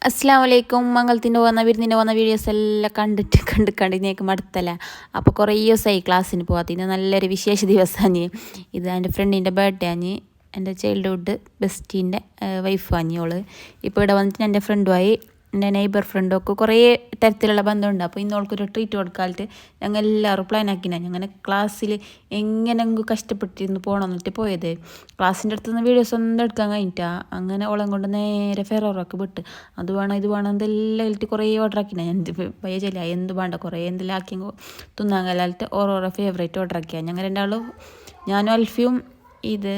അസ്സലാമു അലൈക്കും. മംഗളത്തിൻ്റെ വിരുന്നിൻ്റെ പോകുന്ന വീഡിയോസ് എല്ലാം കണ്ട് ഇന്നേക്ക് മടുത്തല്ലേ. അപ്പോൾ കുറേ ദിവസമായി ക്ലാസ്സിന് പോകാത്ത. ഇന്ന് നല്ലൊരു വിശേഷ ദിവസമാണ്. ഇത് എൻ്റെ ഫ്രണ്ടിൻ്റെ ബർത്ത്ഡേ ആണ്. എൻ്റെ ചൈൽഡ്ഹുഡ് ബെസ്റ്റീൻ്റെ വൈഫ് ആണ് ഓള്. ഇപ്പോൾ ഇവിടെ വന്നിട്ട് എൻ്റെ ഫ്രണ്ടുമായി എൻ്റെ നെയ്ബർ ഫ്രണ്ടൊക്കെ കുറേ തരത്തിലുള്ള ബന്ധമുണ്ട്. അപ്പോൾ ഇന്ന് ഓൾക്കൊരു ട്രീറ്റ് കൊടുക്കാനായിട്ട് ഞങ്ങൾ എല്ലാവരും പ്ലാൻ ആക്കിനാ. അങ്ങനെ ക്ലാസ്സിൽ എങ്ങനെയെങ്കിലും കഷ്ടപ്പെട്ടിരുന്ന് പോകണം എന്നിട്ട് പോയത്. ക്ലാസ്സിൻ്റെ അടുത്തുനിന്ന് വീഡിയോസ് ഒന്നും എടുക്കാൻ കഴിഞ്ഞിട്ടാ. അങ്ങനെ ഓളം കൊണ്ട് നേരെ ഫെറോറൊക്കെ വിട്ട് അത് വേണം ഇത് വേണം എന്തെല്ലാം ഇട്ട് കുറേ ഓർഡർ ആക്കിനാ. ഞാൻ പയ്യ ചെല്ല എന്ത് വേണ്ട കുറേ എന്തെല്ലാം ആക്കി തിന്നാൻ കലാലിട്ട് ഓരോരോ ഫേവറേറ്റ് ഓർഡർ ആക്കിയാണ്. ഞങ്ങൾ രണ്ടാളും ഞാനും അൽഫിയും ഇത്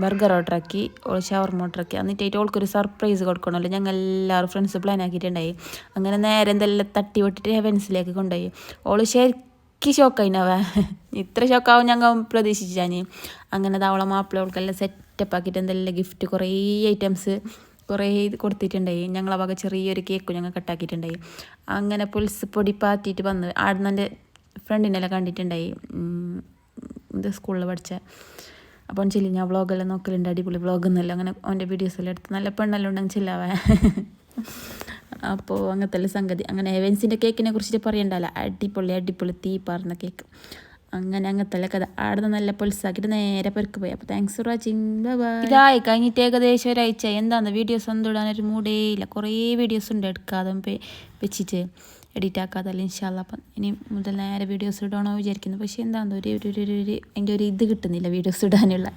ബർഗർ ഓർഡർ ആക്കി, ഷവർമ ഓർഡർ ആക്കി. എന്നിട്ടായിട്ട് ഓൾക്കൊരു സർപ്രൈസ് കൊടുക്കണമല്ലോ. ഞങ്ങൾ എല്ലാവരും ഫ്രണ്ട്സ് പ്ലാൻ ആക്കിയിട്ടുണ്ടായി. അങ്ങനെ നേരെ എന്തെല്ലാം തട്ടി വിട്ടിട്ട് ഹെവൻസിലേക്ക് കൊണ്ടുപോയി. ഓള് ശരിക്കും ഷോക്കായിനവ. ഇത്ര ഷോക്കാവും ഞങ്ങൾ പ്രതീക്ഷിച്ചാൽ. അങ്ങനെ അവളെ മാപ്പിള ഓൾക്കെല്ലാം സെറ്റപ്പ് ആക്കിയിട്ട് എന്തെല്ലാം ഗിഫ്റ്റ് കുറേ ഐറ്റംസ് കുറേ ഇത് കൊടുത്തിട്ടുണ്ടായി. ഞങ്ങളെ വക ചെറിയൊരു കേക്കും ഞങ്ങൾ കട്ടാക്കിയിട്ടുണ്ടായി. അങ്ങനെ പുൽസ് പൊടി പാറ്റിയിട്ട് വന്ന് ആടുന്ന് എൻ്റെ ഫ്രണ്ടിനെല്ലാം കണ്ടിട്ടുണ്ടായി. ഇത് സ്കൂളിൽ പഠിച്ച. അപ്പോൾ ചെല്ലി ഞാൻ വ്ളോഗെല്ലാം നോക്കലുണ്ട്. അടിപൊളി വ്ളോഗ് എന്നല്ല അങ്ങനെ അവൻ്റെ വീഡിയോസെല്ലാം എടുത്ത് നല്ല പെണ്ണെല്ലാം ഉണ്ടെങ്കിൽ ചെല്ലാവേ. അപ്പോൾ അങ്ങനത്തെ എല്ലാം സംഗതി. അങ്ങനെ ഹെവൻസിൻ്റെ കേക്കിനെ കുറിച്ചിട്ട് പറയണ്ടല്ല. അടിപൊളി തീ പാർന്ന കേക്ക്. അങ്ങനത്തെ എല്ലാം കഥ. ആടുന്ന് നല്ല പൊളിസാക്കിയിട്ട് നേരെ പെരുക്ക് പോയി. അപ്പോൾ താങ്ക്സ് ഫോർ വാച്ചിങ്. ബൈ. ഇതായി കഴിഞ്ഞിട്ട് ഏകദേശം ഒരാഴ്ച. എന്താണെന്ന് വീഡിയോസ് ഒന്നും ഇടാനൊരു മൂടേ ഇല്ല. കുറേ വീഡിയോസ് ഉണ്ട് എടുക്കാതെ വെച്ചിട്ട് എഡിറ്റ് ആക്കാതല്ല. ഇൻഷാല്ലാ അപ്പം ഇനി മുതൽ നേരെ വീഡിയോസ് ഇടണോ വിചാരിക്കുന്നു. പക്ഷേ എന്താണെന്ന് അതിൻ്റെ ഒരു ഇത് കിട്ടുന്നില്ല വീഡിയോസ് ഇടാനുള്ള.